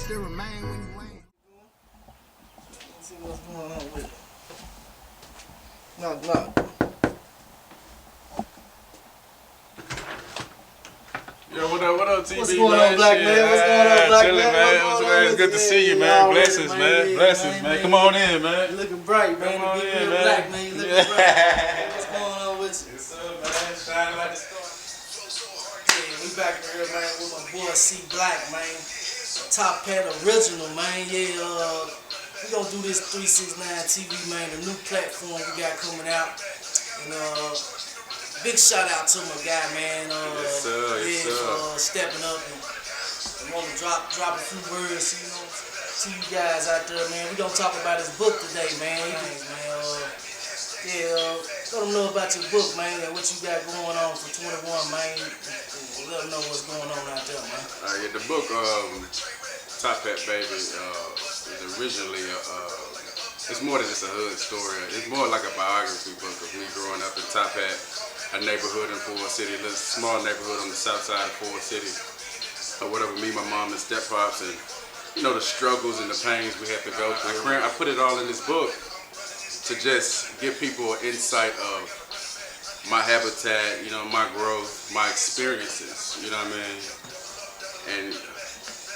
still remain when you ain't. Let's see what's going on with it. Knock, knock. Yo, what up, TB? What's going on, Black man? What's going on, Black chilling, man? What's going on? It's good to see you, man. Blessings, man. Blessings, man. Come on in, man. You looking bright, man. Come on You in, real man. black, man. You looking bright. What's going on with you? Yes, sir, man. Shining like the stars. Yeah, we back in here, man, with my boy C Black, man. Top Hat Original, man. Yeah, we gonna do this 369 TV, man. The new platform we got coming out. And big shout out to my guy, man. Yes, sir. Yes, sir. For stepping up and want to drop a few words, you know, to you guys out there, man. We gonna talk about his book today, man. Let them know about your book, man, and what you got going on for 21, man. And let them know what's going on out there, man. Yeah, the book, Top Hat Baby, is originally it's more than just a hood story. It's more like a biography book of me growing up in Top Hat, a neighborhood in Ford City, a little small neighborhood on the south side of Ford City, or whatever. Me, my mom, and step-pops, and you know the struggles and the pains we have to go through. I put it all in this book to just give people an insight of my habitat, you know, my growth, my experiences. You know what I mean? And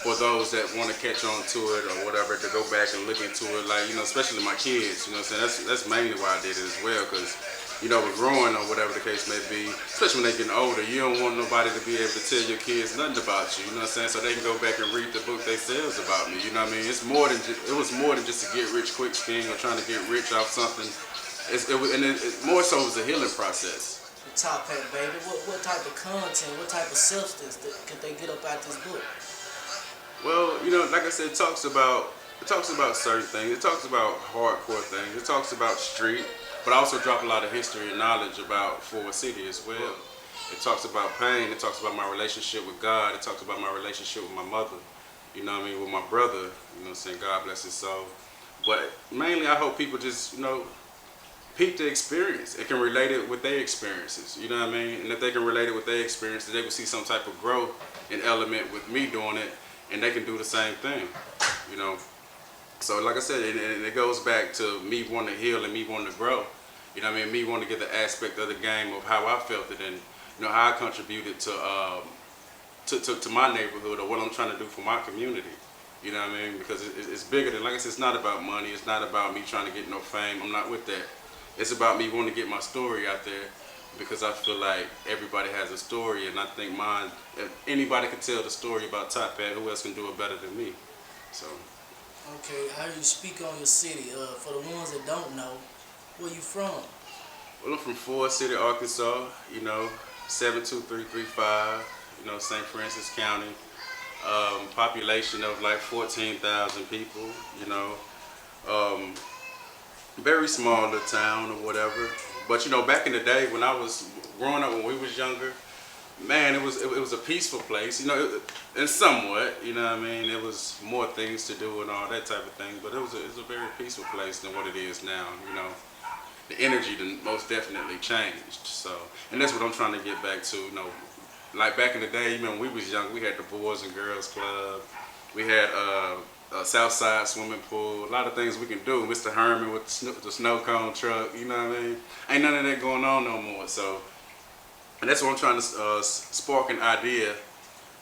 for those that want to catch on to it or whatever, to go back and look into it, like, you know, especially my kids, you know what I'm saying? That's mainly why I did it as well, because, you know, with growing or whatever the case may be, especially when they're getting older, you don't want nobody to be able to tell your kids nothing about you, you know what I'm saying? So they can go back and read the book themselves about me, you know what I mean? It was more than just a get rich quick scheme or trying to get rich off something. More so it was a healing process. Top Hat, baby. What type of content, what type of substance could they get up out this book? Well, you know, like I said, it talks about certain things. It talks about hardcore things. It talks about street, but I also drop a lot of history and knowledge about Ford City as well. It talks about pain. It talks about my relationship with God. It talks about my relationship with my mother. You know what I mean? With my brother. You know what I'm saying? God bless his soul. But mainly, I hope people just, you know, peep the experience. It can relate it with their experiences. You know what I mean? And if they can relate it with their experiences, they will see some type of growth and element with me doing it. And they can do the same thing, you know. So like I said, and it goes back to me wanting to heal and me wanting to grow. You know what I mean? Me wanting to get the aspect of the game of how I felt it and, you know, how I contributed to my neighborhood or what I'm trying to do for my community. You know what I mean? Because it's bigger than, like I said, it's not about money. It's not about me trying to get no fame. I'm not with that. It's about me wanting to get my story out there, because I feel like everybody has a story, and I think mine, if anybody can tell the story about Top Hat, who else can do it better than me? So. Okay, how do you speak on your city? For the ones that don't know, where you from? Well, I'm from Ford City, Arkansas, you know, 72335, you know, St. Francis County. Population of like 14,000 people, you know. Very small little town or whatever. But you know, back in the day when I was growing up, when we was younger, man, it was a peaceful place, you know, and somewhat, you know what I mean. It was more things to do and all that type of thing, but it was a very peaceful place than what it is now. You know, the energy most definitely changed. So, and that's what I'm trying to get back to. You know, like back in the day, you know, when we was young, we had the Boys and Girls Club, we had a Southside swimming pool, a lot of things we can do. Mr. Herman with the snow cone truck, you know what I mean? Ain't none of that going on no more. So, and that's what I'm trying to spark an idea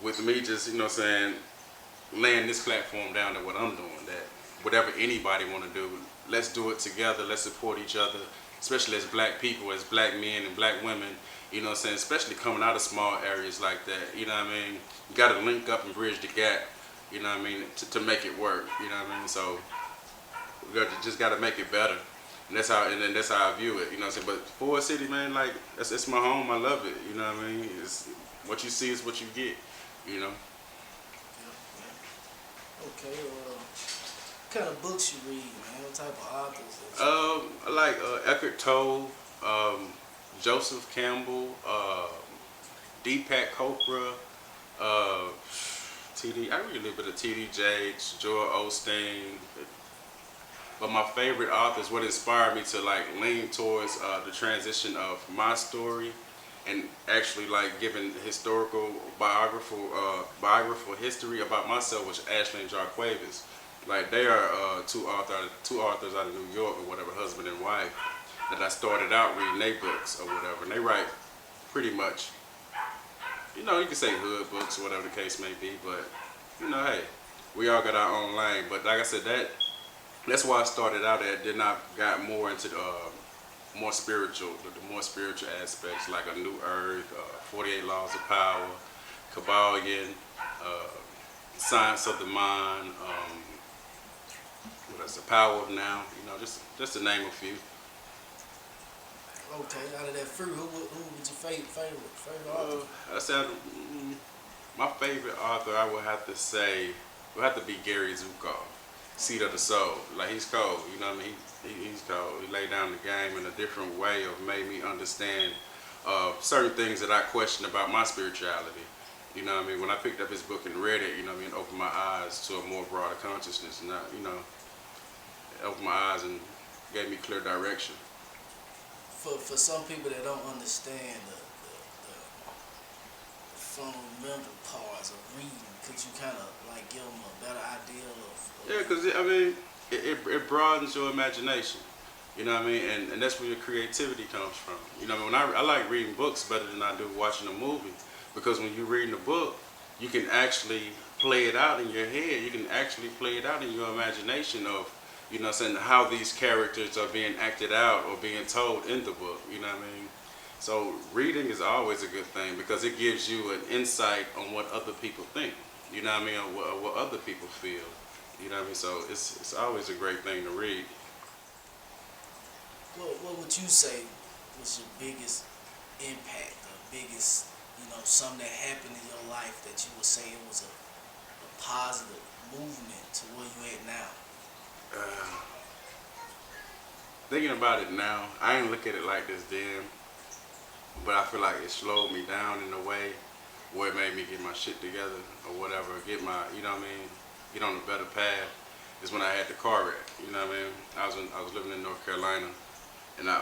with me just, you know what I'm saying, laying this platform down to what I'm doing, that whatever anybody want to do, let's do it together, let's support each other, especially as black people, as black men and black women, you know what I'm saying, especially coming out of small areas like that, you know what I mean? You got to link up and bridge the gap. You know what I mean, to make it work, you know what I mean? So we just got to make it better. And that's how I view it, you know what I'm saying? But Ford City, man, like, it's my home. I love it, you know what I mean? It's, what you see is what you get, you know? Okay, what kind of books you read, man? What type of authors? I like Eckhart Tolle, Joseph Campbell, Deepak Chopra, I read a little bit of T.D. Jakes, Joel Osteen, but my favorite authors, what inspired me to like lean towards the transition of my story and actually like giving historical biographical history about myself, which Ashley and Jarquavis. Like they are two authors out of New York or whatever, husband and wife, that I started out reading their books or whatever. And they write pretty much, you can say hood books or whatever the case may be, but hey, we all got our own lane. But like I said, that's why I started out at. Then I got more into the more spiritual, the more spiritual aspects, like A New Earth, 48 Laws of Power, Kabbalion, Science of the Mind, what else? The Power of Now. Just to name a few. Okay, out of that fruit, who was your favorite author? I said my favorite author, I would have to say, would have to be Gary Zukav, Seed of the Soul. Like he's cold, you know what I mean? He's cold. He laid down the game in a different way of made me understand certain things that I question about my spirituality. You know what I mean? When I picked up his book and read it, it opened my eyes to a more broader consciousness. And it opened my eyes and gave me clear direction. For some people that don't understand the fundamental parts of reading, could you kind of like give them a better idea of? Yeah, because it broadens your imagination. You know what I mean? And that's where your creativity comes from. When I like reading books better than I do watching a movie, because when you're reading a book, you can actually play it out in your head. You can actually play it out in your imagination of, saying how these characters are being acted out or being told in the book. You know what I mean? So reading is always a good thing because it gives you an insight on what other people think. You know what I mean? Or what other people feel. You know what I mean? So it's always a great thing to read. What would you say was your biggest impact, the biggest, something that happened in your life that you would say it was a positive movement to where you at now? Thinking about it now, I ain't look at it like this then, but I feel like it slowed me down in a way where it made me get my shit together or whatever, get my, get on a better path. Is when I had the car wreck. You know what I mean? I was living in North Carolina, and I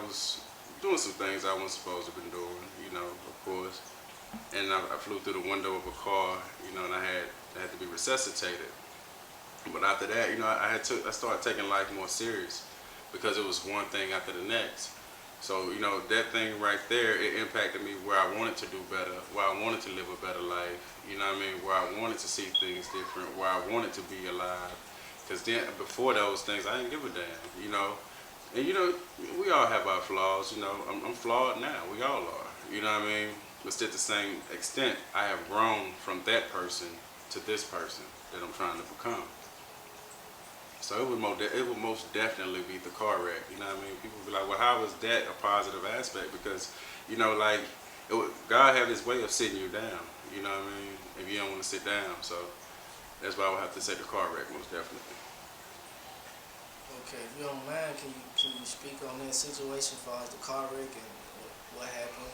was doing some things I wasn't supposed to have been doing. Of course, and I flew through the window of a car. And I had to be resuscitated. But after that, I started taking life more serious because it was one thing after the next. So, that thing right there, it impacted me where I wanted to do better, where I wanted to live a better life, where I wanted to see things different, where I wanted to be alive. Because then, before those things, I didn't give a damn, And, we all have our flaws, I'm flawed now, we all are, you know what I mean? But still, to the same extent, I have grown from that person to this person that I'm trying to become. So it would most definitely be the car wreck. You know what I mean? People be like, well, how is that a positive aspect? Because, God had His way of sitting you down. You know what I mean? If you don't want to sit down. So that's why I would have to say the car wreck, most definitely. Okay, if you don't mind, can you speak on that situation as far as the car wreck and what happened?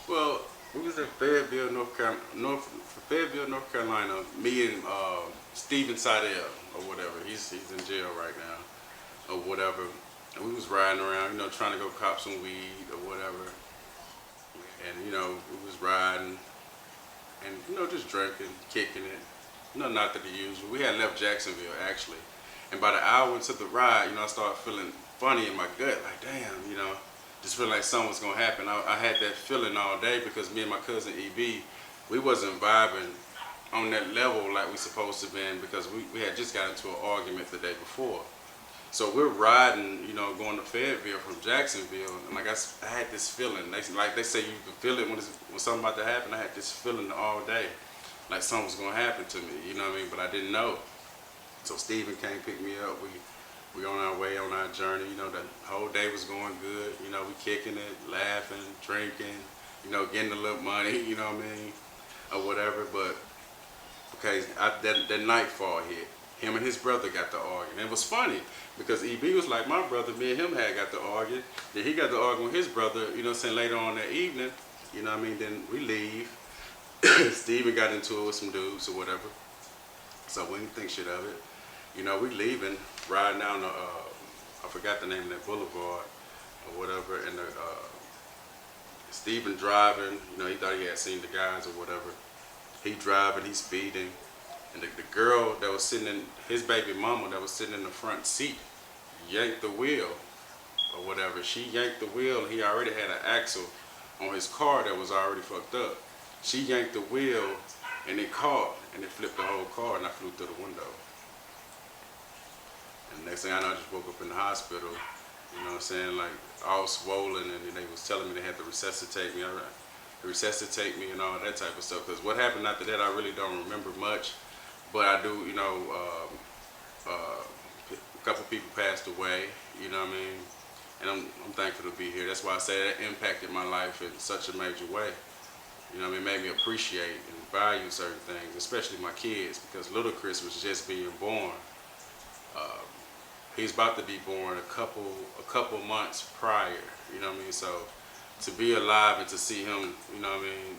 Well, we was in Fayetteville, North Carolina. Me and Steven Seidel or whatever. He's in jail right now or whatever. And we was riding around, trying to go cop some weed or whatever. And we was riding and just drinking, kicking it. Not the usual. We had left Jacksonville actually. And by the hour into the ride, I started feeling funny in my gut, like damn, just feeling like something was gonna happen. I had that feeling all day because me and my cousin EB, we wasn't vibing on that level like we supposed to been because we had just got into an argument the day before. So we're riding, going to Fayetteville from Jacksonville, and like I had this feeling. They say you can feel it when something about to happen. I had this feeling all day, like something was gonna happen to me. You know what I mean? But I didn't know. So Steven came pick me up. We on our way on our journey. The whole day was going good. We kicking it, laughing, drinking. Getting a little money. You know what I mean, or whatever. But okay, that nightfall hit. Him and his brother got to arguing. It was funny because EB was like my brother. Me and him had got to arguing. Then he got to arguing with his brother. Later on that evening. Then we leave. Steven got into it with some dudes or whatever. So we didn't think shit of it. We leaving, riding down the, I forgot the name of that boulevard or whatever, and Steven driving, you know, he thought he had seen the guys or whatever. He driving, he's speeding, and the girl that was sitting in, his baby mama that was sitting in the front seat, yanked the wheel or whatever. She yanked the wheel, and he already had an axle on his car that was already fucked up. She yanked the wheel, and it caught, and it flipped the whole car, and I flew through the window. And next thing I know, I just woke up in the hospital, you know what I'm saying, like all swollen, and they was telling me they had to resuscitate me. Resuscitate me and all that type of stuff. Because what happened after that, I really don't remember much. But I do, you know, a couple people passed away, you know what I mean? And I'm thankful to be here. That's why I say that impacted my life in such a major way. You know what I mean? It made me appreciate and value certain things, especially my kids, because little Chris was just being born. He's about to be born a couple months prior, you know what I mean? So to be alive and to see him, you know what I mean,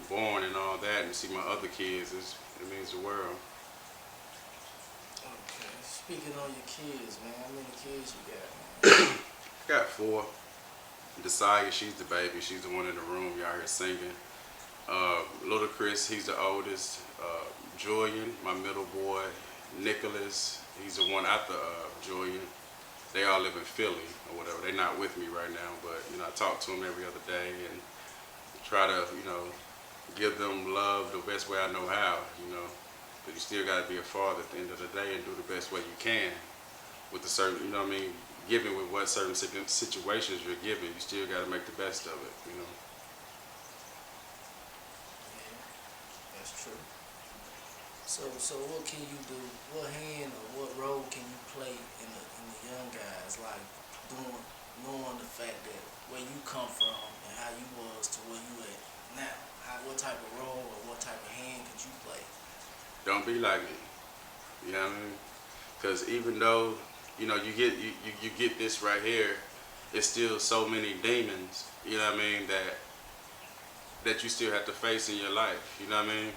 born and all that, and see my other kids, it means the world. Okay. Speaking on your kids, man, how many kids you got, man? I got 4. Desire, she's the baby. She's the one in the room. Y'all hear singing. Little Chris, he's the oldest. Julian, my middle boy. Nicholas, he's the one after Julian. They all live in Philly or whatever. They're not with me right now, but you know, I talk to them every other day and try to, you know, give them love the best way I know how, you know. But you still got to be a father at the end of the day and do the best way you can with the certain, you know what I mean, given with what certain situations you're given, you still got to make the best of it, you know. Yeah, that's true. So what can you do? What hand or what role can you play in the young guys, like knowing the fact that where you come from and how you was to where you at now? What type of role or what type of hand could you play? Don't be like me, you know what I mean? Because even though, you know, you get this right here, it's still so many demons, you know what I mean, that you still have to face in your life, you know what I mean?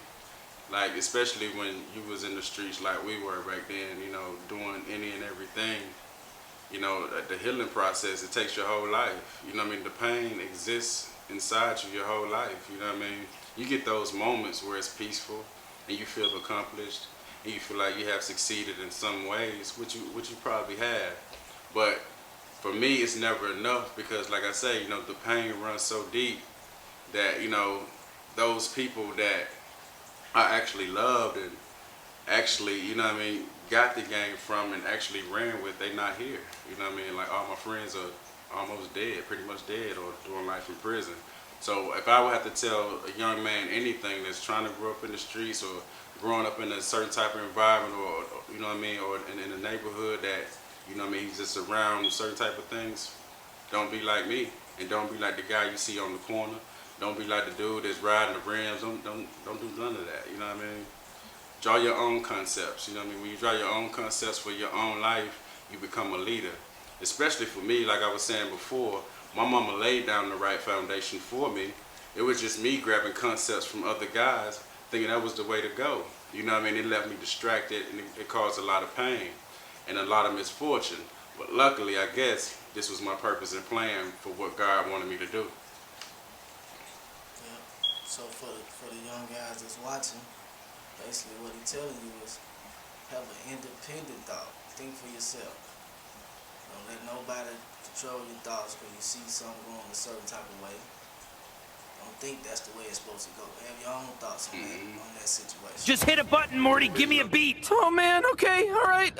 Like, especially when you was in the streets like we were back then, you know, doing any and everything, you know, the healing process, it takes your whole life, you know what I mean? The pain exists inside you your whole life, you know what I mean? You get those moments where it's peaceful and you feel accomplished and you feel like you have succeeded in some ways, which you probably have. But for me, it's never enough because, like I say, you know, the pain runs so deep that, you know, those people that I actually loved and actually, you know what I mean, got the game from and actually ran with, they not here. You know what I mean? Like, all my friends are almost dead, pretty much dead, or doing life in prison. So if I would have to tell a young man anything that's trying to grow up in the streets or growing up in a certain type of environment, or you know what I mean, or in a neighborhood that, you know what I mean, he's just around certain type of things, don't be like me, and don't be like the guy you see on the corner. Don't be like the dude that's riding the rims. Don't do none of that. You know what I mean? Draw your own concepts. You know what I mean? When you draw your own concepts for your own life, you become a leader. Especially for me, like I was saying before, my mama laid down the right foundation for me. It was just me grabbing concepts from other guys, thinking that was the way to go. You know what I mean? It left me distracted, and it caused a lot of pain and a lot of misfortune. But luckily, I guess, this was my purpose and plan for what God wanted me to do. So for the young guys that's watching, basically what he's telling you is have an independent thought. Think for yourself. Don't let nobody control your thoughts because you see something going a certain type of way. Don't think that's the way it's supposed to go. Have your own thoughts on that situation. Just hit a button, Morty. Give me a beat. Oh man. Okay. All right.